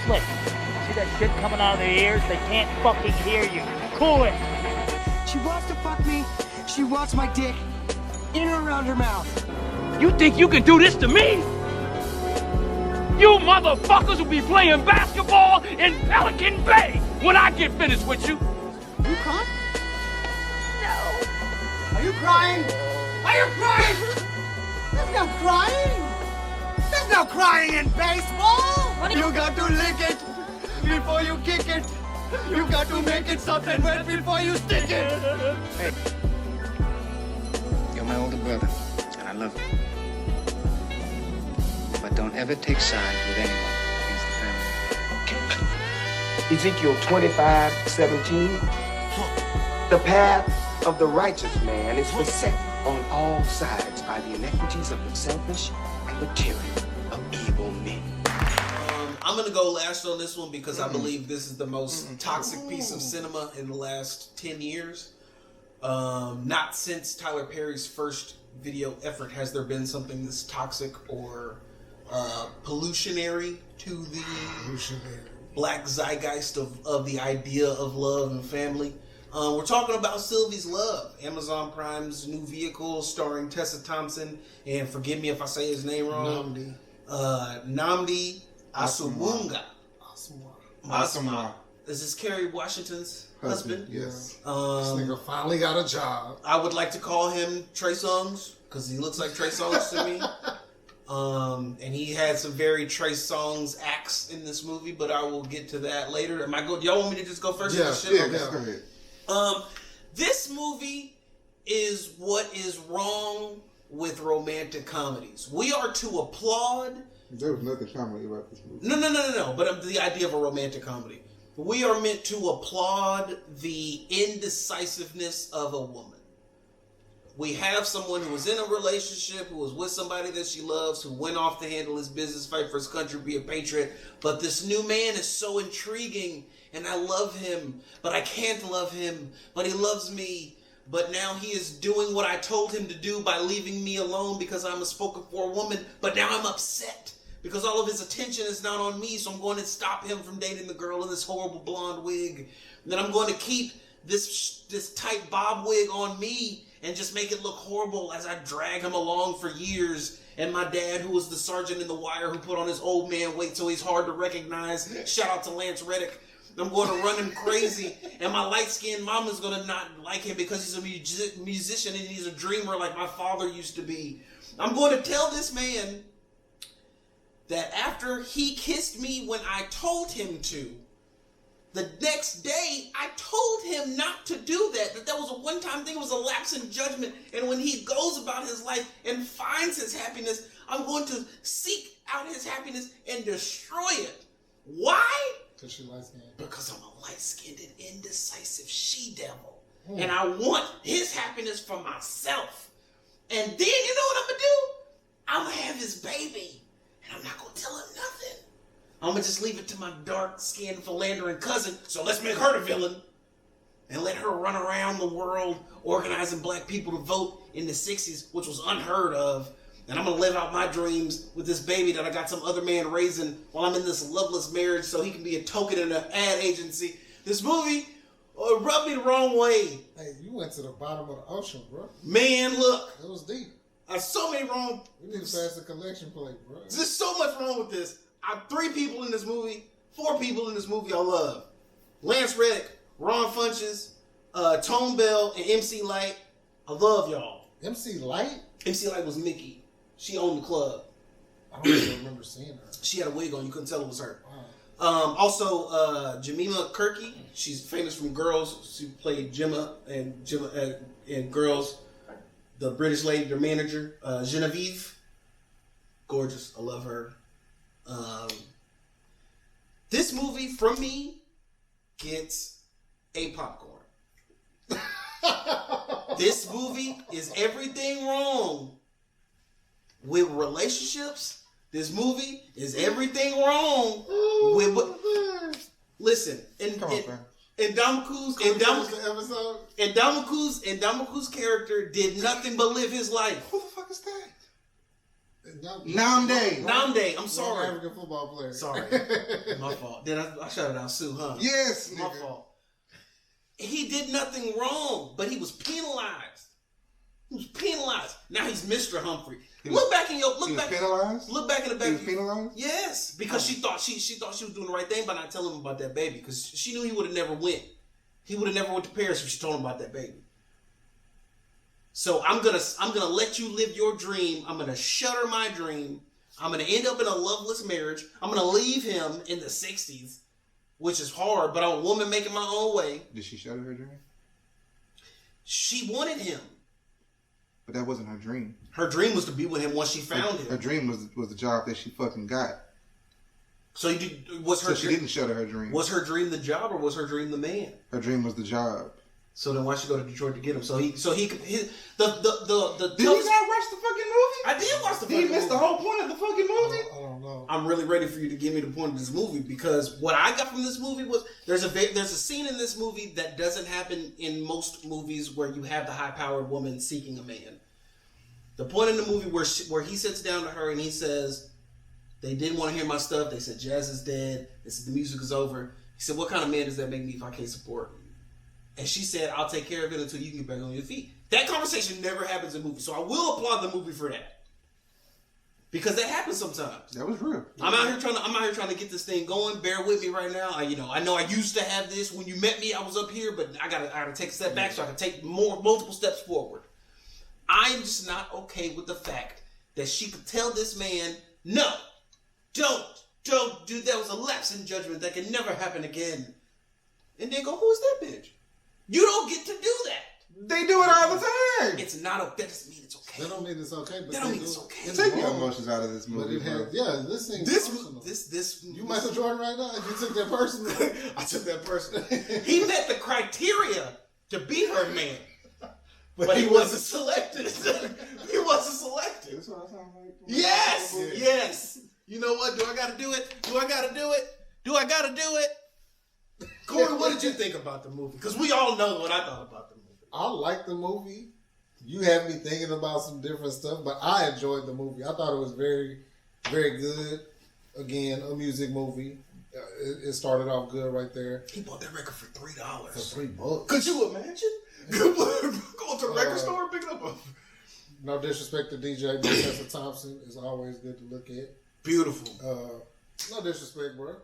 slick. See that shit coming out of their ears? They can't fucking hear you. Cool it. She wants to fuck me. She wants my dick in or around her mouth. You think you can do this to me? You motherfuckers will be playing basketball in Pelican Bay when I get finished with you. Are you crying? No. Are you crying? Are you crying? There's no crying. There's no crying in baseball. You got to lick it before you kick it. You got to make it something wet before you stick it. Hey, you're my older brother, and I love you. But don't ever take sides with anyone against the family. Ezekiel 25:17. The path of the righteous man is beset on all sides by the inequities of the selfish and the tyranny of evil men. I'm gonna go last on this one because I believe this is the most toxic piece of cinema in the last 10 years. Not since Tyler Perry's first video effort has there been something this toxic or pollutionary to the black zeitgeist of the idea of love and family. We're talking about Sylvie'S Love, Amazon Prime's new vehicle starring Tessa Thompson, and forgive me if I say his name wrong, Nnamdi Asomugha. This is Kerry Washington's husband. Yes. This nigga finally got a job. I would like to call him Trey Songz because he looks like Trey Songz to me. And he had some very Trey Songz acts in this movie, but I will get to that later. Y'all want me to just go first? Yeah, go ahead. This movie is what is wrong with romantic comedies. We are to applaud. There was nothing comedy about this movie. No. But the idea of a romantic comedy. We are meant to applaud the indecisiveness of a woman. We have someone who was in a relationship, who was with somebody that she loves, who went off to handle his business, fight for his country, be a patriot. But this new man is so intriguing, and I love him, but I can't love him, but he loves me. But now he is doing what I told him to do by leaving me alone because I'm a spoken for woman. But now I'm upset because all of his attention is not on me. So I'm going to stop him from dating the girl in this horrible blonde wig. And then I'm going to keep this tight bob wig on me and just make it look horrible as I drag him along for years. And my dad, who was the sergeant in The Wire, who put on his old man weight so he's hard to recognize. Shout out to Lance Reddick. I'm going to run him crazy, and my light-skinned mama's going to not like him because he's a musician and he's a dreamer like my father used to be. I'm going to tell this man that after he kissed me when I told him to, the next day I told him not to do that was a one-time thing, it was a lapse in judgment, and when he goes about his life and finds his happiness, I'm going to seek out his happiness and destroy it. Why? Because she light-skinned. Because I'm a light-skinned and indecisive she-devil. And I want his happiness for myself. And then, you know what I'm going to do? I'm going to have his baby. And I'm not going to tell him nothing. I'm going to just leave it to my dark-skinned philandering cousin. So let's make her the villain. And let her run around the world organizing black people to vote in the 60s, which was unheard of. And I'm going to live out my dreams with this baby that I got some other man raising while I'm in this loveless marriage so he can be a token in an ad agency. This movie rubbed me the wrong way. Hey, you went to the bottom of the ocean, bro. Man, look. It was deep. So many wrong. We need to pass the collection plate, bro. There's so much wrong with this. 3 people in this movie, 4 people in this movie I love. Lance Reddick, Ron Funches, Tone Bell, and MC Light. I love y'all. MC Light? MC Light was Mickey. She owned the club. I don't even remember seeing her. She had a wig on. You couldn't tell it was her. Wow. Also, Jemima Kirky. She's famous from Girls. She played Gemma in Girls. The British lady, their manager. Genevieve. Gorgeous. I love her. This movie, from me, gets a popcorn. This movie is everything wrong with relationships. This movie is everything wrong with. Listen, Ndamukou's character did nothing but live his life. Who the fuck is that? Namde. I'm sorry. African football player. Sorry. My fault. Did I shouted out Sue, huh? Yes, My fault. He did nothing wrong, but he was penalized. He was penalized. Now he's Mr. Humphrey. Look back in penalized? Look back in the back. He was penalized? Yes, because she thought she was doing the right thing by not telling him about that baby. Because she knew he would have never went. He would have never went to Paris if she told him about that baby. So I'm gonna let you live your dream. I'm gonna shutter my dream. I'm gonna end up in a loveless marriage. I'm gonna leave him in the 60s, which is hard, but I'm a woman making my own way. Did she shutter her dream? She wanted him. But that wasn't her dream. Her dream was to be with him once she found him. Her dream was the job that she fucking got. So she didn't shutter her dream. Was her dream the job or was her dream the man? Her dream was the job. So then why she go to Detroit to get him? Did you not watch the fucking movie? I did watch the fucking movie. Did you miss the whole point of the fucking movie? I don't know. I'm really ready for you to give me the point of this movie because what I got from this movie was there's a scene in this movie that doesn't happen in most movies where you have the high-powered woman seeking a man. The point in the movie where he sits down to her and he says, they didn't want to hear my stuff. They said jazz is dead. They said the music is over. He said, what kind of man does that make me if I can't support you? And she said, I'll take care of it until you can get back on your feet. That conversation never happens in movies. So I will applaud the movie for that. Because that happens sometimes. That was real. I'm out here trying to get this thing going. Bear with me right now. I know I used to have this. When you met me, I was up here, but I gotta take a step back so I can take multiple steps forward. I'm just not okay with the fact that she could tell this man, no, don't do that. Was a lapse in judgment that can never happen again. And then go, who's that bitch? You don't get to do that. They do it all the time. It's not okay. That doesn't mean it's okay. That don't mean it's okay. But that don't mean it's okay. Take your emotions out of this movie. This thing. This. You Michael Jordan right now? You took that person. I took that person. He met the criteria to be her man, but he wasn't selected. He wasn't selected. That's what I sound like. Yes. You know what? Do I got to do it? Corey, what did you think about the movie? Because we all know what I thought about the movie. I like the movie. You had me thinking about some different stuff, but I enjoyed the movie. I thought it was very, very good. Again, a music movie. It started off good right there. He bought that record for $3. For $3. Could you imagine? Going to a record store and picking up a... No disrespect to DJ, but Tessa Thompson is always good to look at. Beautiful. No disrespect, bro.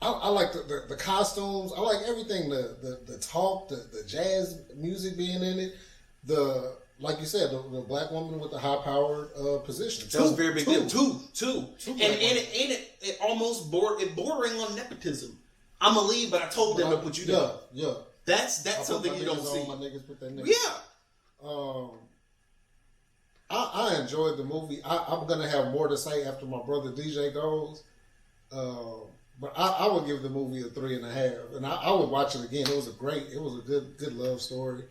I like the costumes. I like everything. The talk, the jazz music being in it. Like you said, the black woman with the high powered position. That was very big deal. Two. And it almost bordering on nepotism. I'm gonna leave, but I told them to put you down. Yeah. That's something you don't see. My niggas put that nigga. Yeah. I enjoyed the movie. I'm gonna have more to say after my brother DJ goes. But I would give the movie a 3.5, and I would watch it again. It was a good love story.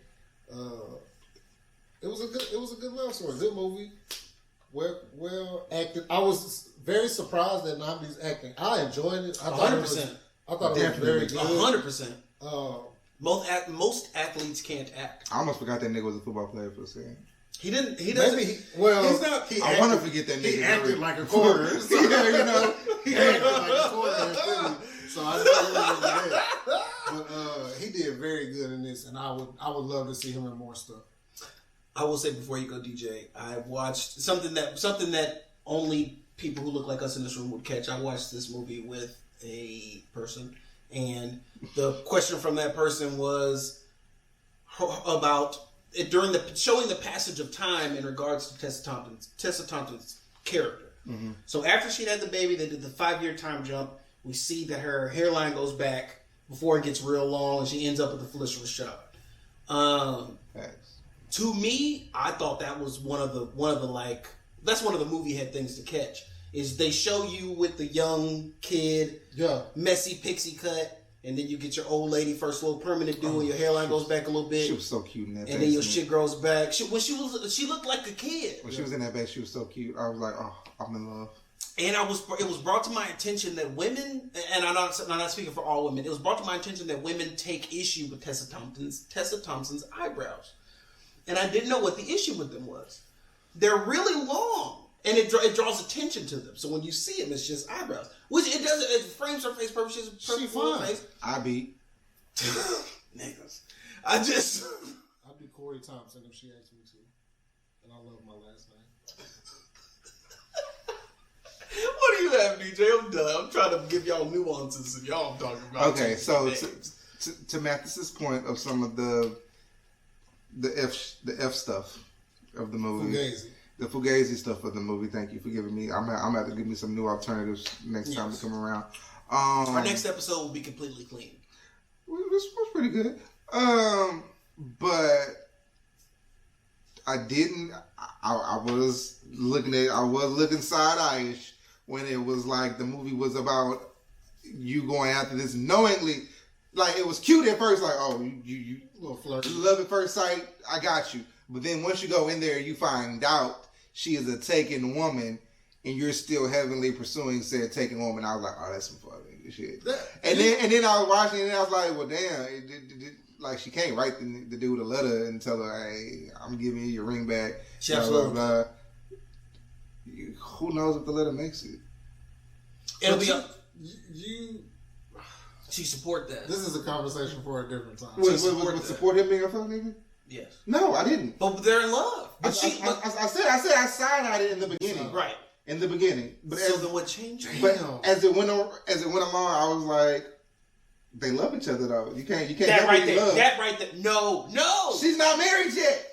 It was a good love story. Good movie. Well acted. I was very surprised at Namdi's acting. I enjoyed it. I thought 100%. It was very good. 100%. Most athletes can't act. I almost forgot that nigga was a football player for a second. He doesn't. I want to forget that nigga. He acted like a quarter. So, he acted like a quarter. So I didn't remember that. But he did very good in this, and I would love to see him in more stuff. I will say before you go, DJ, I watched something that only people who look like us in this room would catch. I watched this movie with a person, and the question from that person was about it during showing the passage of time in regards to Tessa Thompson's character. Mm-hmm. So after she had the baby, they did the 5-year time jump. We see that her hairline goes back before it gets real long, and she ends up with a follicular shot. To me, I thought that was one of the movie head things to catch. Is they show you with the young kid, messy pixie cut, and then you get your old lady first little permanent do, and your hairline goes back a little bit. She was so cute in that. And then your shit grows back. She looked like a kid. When she was in that bag, she was so cute. I was like, oh, I'm in love. And it was brought to my attention that women, and I'm not speaking for all women, it was brought to my attention that women take issue with Tessa Thompson's eyebrows. and I didn't know what the issue with them was. They're really long, and it draws attention to them. So when you see them, it's just eyebrows, which it doesn't. It frames her face perfect. She's a perfect full face. I beat niggas. I'd be Corey Thompson if she asked me to, and I love my last name. What do you have, DJ? I'm done. I'm trying to give y'all nuances, and y'all I'm talking about. Okay, so to Mathis's point of some of the F stuff of the movie, Fugazi. The Fugazi stuff of the movie. Thank you for giving me. I'm gonna have to give me some new alternatives next time to come around. Our next episode will be completely clean. It was pretty good. But I didn't. I was looking side-eye-ish when it was like the movie was about you going after this knowingly. Like, it was cute at first, like, oh, you little flirty. Love at first sight, I got you. But then once you go in there, you find out she is a taken woman, and you're still heavily pursuing said taken woman. I was like, oh, that's some fucking shit. And then I was watching it, and I was like, well, damn, like, she can't write the dude a letter and tell her, hey, I'm giving you your ring back. Who knows if the letter makes it? It'll be She support that. This is a conversation for a different time. Would support him being a fuck nigga? Yes. No, I didn't. But they're in love. But I said I side-eyed it in the beginning. Right. In the beginning. But so then what changed? But as it went along, I was like, they love each other though. You can't that right there. Love. That right there. No. She's not married yet.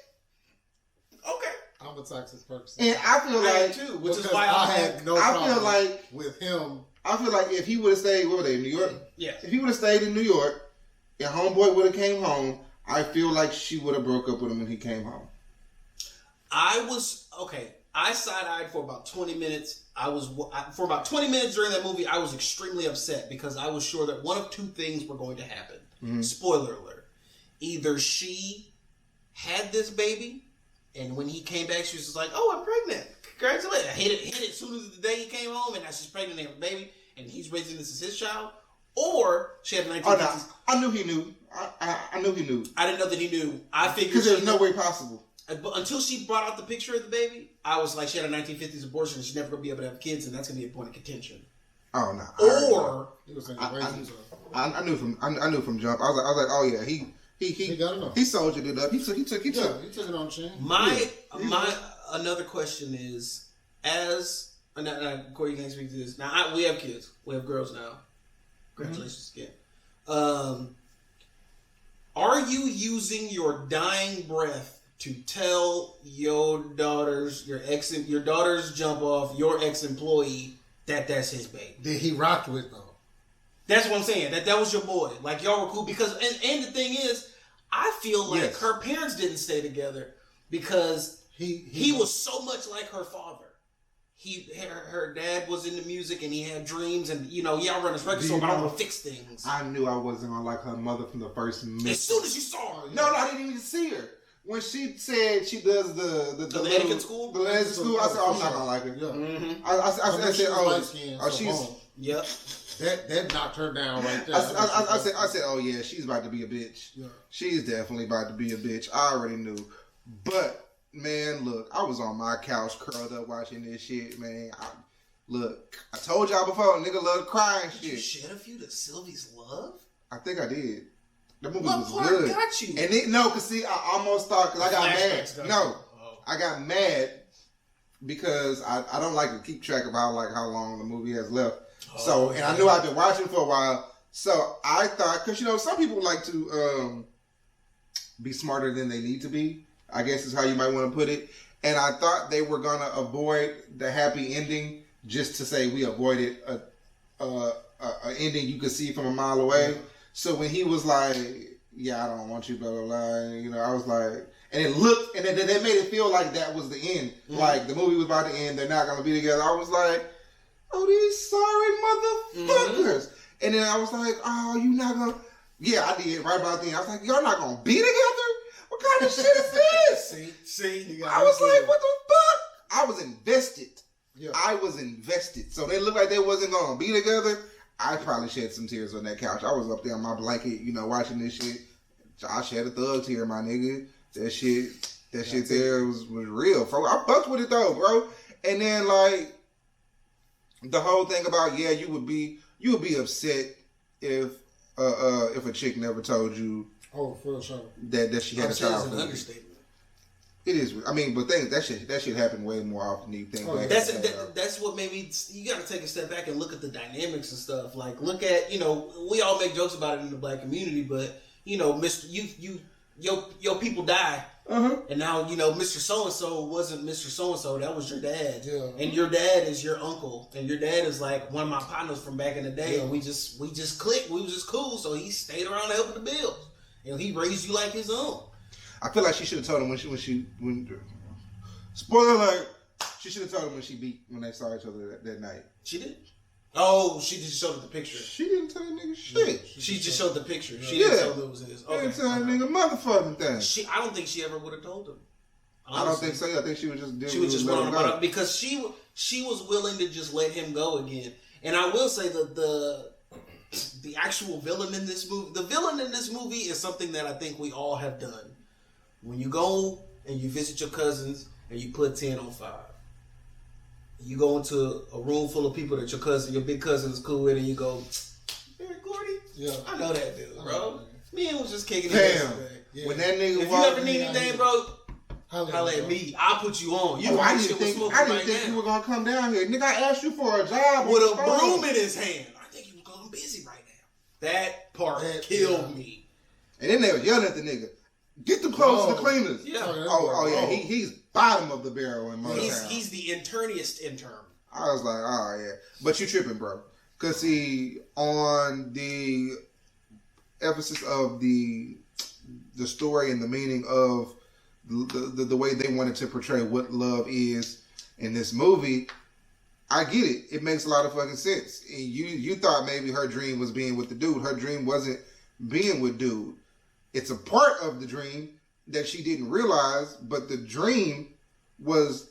Okay. I'm a toxic person. And I feel like too, which is why I had no problem with him. I feel like if he would have stayed, where were they, in New York? Yeah. If he would have stayed in New York and homeboy would have came home, I feel like she would have broke up with him when he came home. I side-eyed for about 20 minutes. For about 20 minutes during that movie, I was extremely upset because I was sure that one of two things were going to happen. Mm-hmm. Spoiler alert. Either she had this baby, and when he came back, she was just like, oh, I'm pregnant. Congratulations. I hit it as soon as the day he came home, and now she's pregnant and have a baby, and he's raising this as his child. Or she had a 1950s. Oh, no. I knew he knew. I knew he knew. I didn't know that he knew. I figured because there's no way possible. But until she brought out the picture of the baby, I was like, she had a 1950s abortion, and she's never gonna be able to have kids, and that's gonna be a point of contention. Oh no. Or I knew from jump. I was like, oh yeah, he soldiered it up. He took it on chin. My another question is, Corey, you can speak to this. Now we have kids. We have girls now. Congratulations again. Are you using your dying breath to tell your daughter's jump off, your ex-employee, that's his baby? That he rocked with though. That's what I'm saying. That was your boy. Like, y'all were cool because and the thing is, I feel like her parents didn't stay together because he was so much like her father. Her dad was into music and he had dreams and y'all run his record store, but I want to fix things. I knew I wasn't gonna like her mother from the first minute. As soon as you saw her. No, I didn't even see her. When she said she does the etiquette school? The etiquette school, I said, oh, I'm not gonna like her. Yeah. Mm-hmm. I said, she's yep. That knocked her down right there. I said, oh yeah, she's about to be a bitch. Yeah. She's definitely about to be a bitch. I already knew. But man, look, I was on my couch curled up watching this shit, man. I told y'all before, nigga love crying shit. Did you shed a few to Sylvie'S love? I think I did. The movie was good. What part got you? And cause see, I almost thought, cause I got mad. No, I got mad because I don't like to keep track of how long the movie has left. And I knew I've been watching for a while. So I thought, cause some people like to be smarter than they need to be, I guess is how you might want to put it. And I thought they were going to avoid the happy ending just to say we avoided a ending you could see from a mile away. So when he was like, yeah, I don't want you, blah, blah, blah, I was like, and it looked, and they made it feel like that was the end. Mm-hmm. Like the movie was about to end, they're not going to be together. I was like, oh, these sorry motherfuckers. Mm-hmm. And then I was like, oh, you not going to, yeah, I did right about then. I was like, y'all not going to be together? What kind of shit is this? See, I was like, what the fuck? I was invested. Yeah. I was invested. So they looked like they wasn't going to be together. I probably shed some tears on that couch. I was up there on my blanket, watching this shit. I shed a thug tear, my nigga. That shit, That shit there was real. I fucked with it though, bro. And then like the whole thing about you would be upset if a chick never told you for sure that she had a child. That's an understatement. It is. I mean, but that shit happen way more often than you think. That's what made me. You got to take a step back and look at the dynamics and stuff. Like, look at we all make jokes about it in the black community, but your people die, and now Mr. So and So wasn't Mr. So and So. That was your dad, and your dad is your uncle, and your dad is like one of my partners from back in the day. And we just clicked. We was just cool, so he stayed around helping the bills, and he raised you like his own. I feel like she should have told him when spoiler alert, she should have told him when they saw each other that night. She did. Oh, she just showed him the picture. She didn't tell that nigga shit. She just showed the picture. She didn't tell him it was his. Okay. She didn't tell that nigga motherfucking thing. I don't think she ever would have told him. Honestly. I don't think so. I think she was just. She was just running about because she was willing to just let him go again. And I will say that the actual villain in this movie, is something that I think we all have done. When you go and you visit your cousins and you put 10 on 5. You go into a room full of people that your big cousin is cool with, and you go, Eric Gordy? Yeah. I know that dude, bro. Me and was just kicking it yesterday. Yeah. When that nigga if you ever need anything, bro, holla at me. I'll put you on. I didn't think you were going to come down here. Nigga, I asked you for a job. With a broom in his hand. I think he was going busy right now. That part killed me. And then they were yelling at the nigga. Get them clothes to the cleaners. Yeah. He's bottom of the barrel in Motown. He's the internist intern. I was like, oh yeah. But you tripping, bro. Cause see, on the emphasis of the story and the meaning of the way they wanted to portray what love is in this movie, I get it. It makes a lot of fucking sense. And you thought maybe her dream was being with the dude. Her dream wasn't being with dude. It's a part of the dream that she didn't realize, but the dream was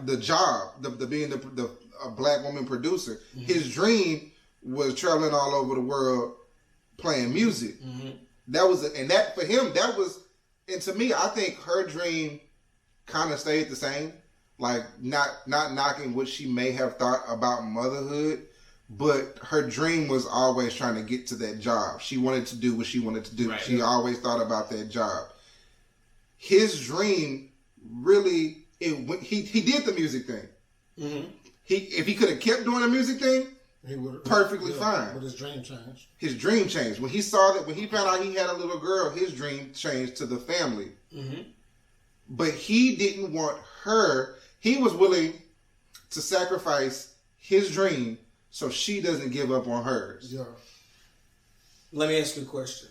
the job, the being a black woman producer. Mm-hmm. His dream was traveling all over the world playing music. Mm-hmm. That for him, that was, and to me, I think her dream kind of stayed the same. Like not knocking what she may have thought about motherhood, but her dream was always trying to get to that job. She wanted to do what she wanted to do. Right. She always thought about that job. His dream really, he did the music thing. Mm-hmm. If he could have kept doing the music thing, he would perfectly fine. But his dream changed. His dream changed when he found out he had a little girl. His dream changed to the family. Mm-hmm. But he didn't want her. He was willing to sacrifice his dream so she doesn't give up on hers. Yeah. Let me ask you a question.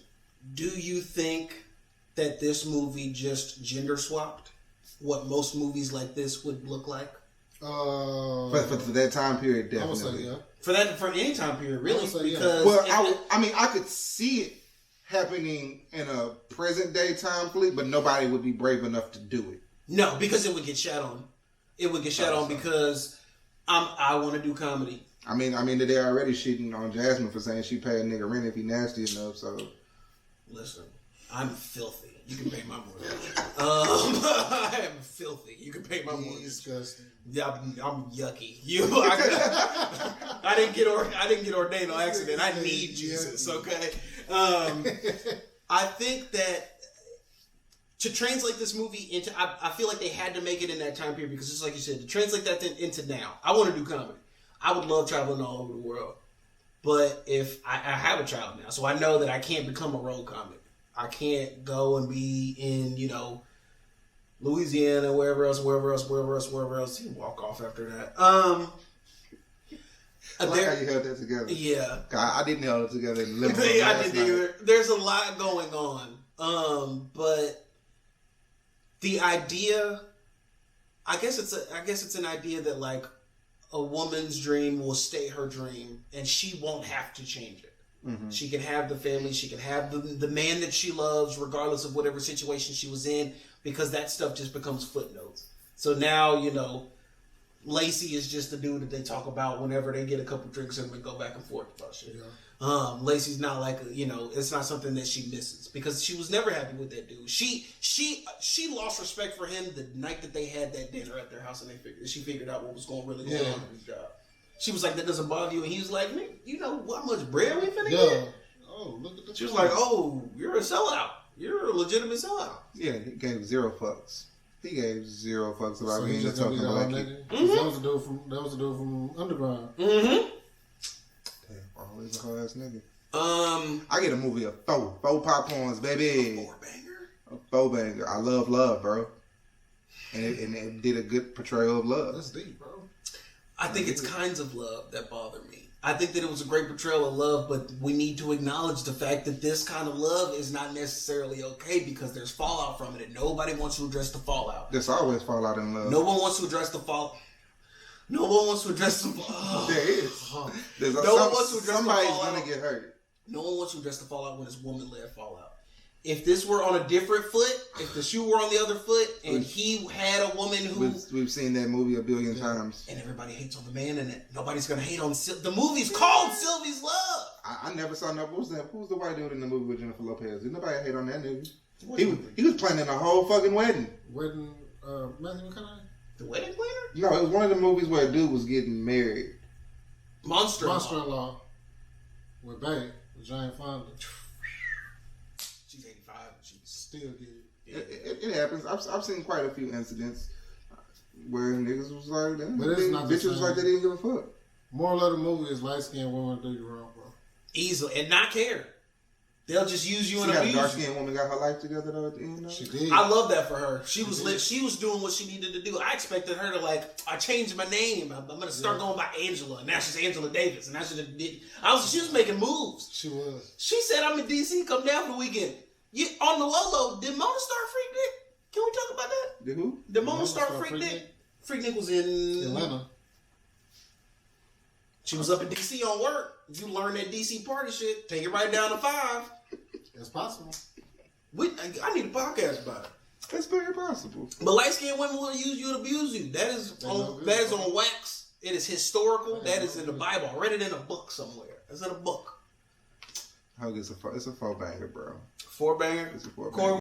Do you think that this movie just gender swapped what most movies like this would look like? For that time period, definitely. I would say, yeah. For any time period, really. Because I could see it happening in a present day time fleet, but nobody would be brave enough to do it. No, because it would get shat on. It would get shat on because I want to do comedy. I mean, they're already shitting on Jasmine for saying she pay a nigga rent if he nasty enough. So, listen, I'm filthy. You can pay my mortgage. I am filthy. You can pay my mortgage. Disgusting. Yeah, I'm yucky. I didn't get ordained on accident. I need Jesus. Okay. I think that to translate this movie into, I feel like they had to make it in that time period because just like you said, to translate that into now. I want to do comedy. I would love traveling all over the world. But if I have a child now, so I know that I can't become a road comic. I can't go and be in, Louisiana, wherever else. You can walk off after that. I like how you held that together. Yeah. I didn't hold it together. I didn't either. There's a lot going on. But the idea, I guess it's an idea that like a woman's dream will stay her dream and she won't have to change it. Mm-hmm. She can have the family, she can have the man that she loves regardless of whatever situation she was in, because that stuff just becomes footnotes. So now, Lacey is just the dude that they talk about whenever they get a couple drinks in and go back and forth about shit. Yeah. Lacey's not like it's not something that she misses because she was never happy with that dude. She lost respect for him the night that they had that dinner at their house, and she figured out what was really going on in his job. She was like, "That doesn't bother you," and he was like, "Man, you know how much bread we finna get?" Oh, look at the. She was like, "Oh, you're a sellout. You're a legitimate sellout." Yeah, he gave 0 fucks. He gave 0 fucks about So being a token black kid. That was the dude from Underground. Mm-hmm. Damn, always a whole ass nigga. I get a movie of 4 popcorns, baby. A 4-banger? A 4-banger. I love love, bro. And it did a good portrayal of love. That's deep, bro. I think it's kinds of love that bother me. I think that it was a great portrayal of love, but we need to acknowledge the fact that this kind of love is not necessarily okay because there's fallout from it, and nobody wants to address the fallout. There's always fallout in love. No one wants to address the fallout. No one wants to address the fallout. There is. Somebody's gonna get hurt. No one wants to address the fallout when it's woman-led fallout. If this were on a different foot, if the shoe were on the other foot, and he had a woman who... We've seen that movie a billion times. And everybody hates on the man in it. Nobody's going to hate on... The movie's called Sylvie's Love. I never saw no... What was that? Who was the white dude in the movie with Jennifer Lopez? Did nobody hate on that nigga? He was planning a whole fucking wedding. Matthew McConaughey? The wedding planner? No, it was one of the movies where a dude was getting married. Monster-in-Law. With Bay, with Jane Fonda. She's 85 and she's still good. It happens. I've seen quite a few incidents where niggas was like that. But it's not the bitches was same. like they didn't give a fuck. Moral of the movie is light-skinned women do you wrong, bro. Easily. And not care. They'll just use you and See how abuse the you. dark-skinned woman got her life together though at the end? She did. I love that for her. She was lit. She was doing what she needed to do. I expected her to I changed my name. I'm gonna start going by Angela, and now she's Angela Davis, and now she was making moves. She was. She said, "I'm in DC. Come down for the weekend." On the low, did Mona Star Freak Nick? Can we talk about that? Did who? Did Mona Star Freak Nick? Freak Nick was in Atlanta. She was up in DC on work. You learn that DC party shit. Take it right down to 5. It's possible. I need a podcast about it. That's very possible. But light-skinned women will use you and abuse you. That is on wax. It is historical. That is in the Bible. I read it in a book somewhere. It's in a book. It's a 4-banger, bro. 4-banger? It's a 4-banger.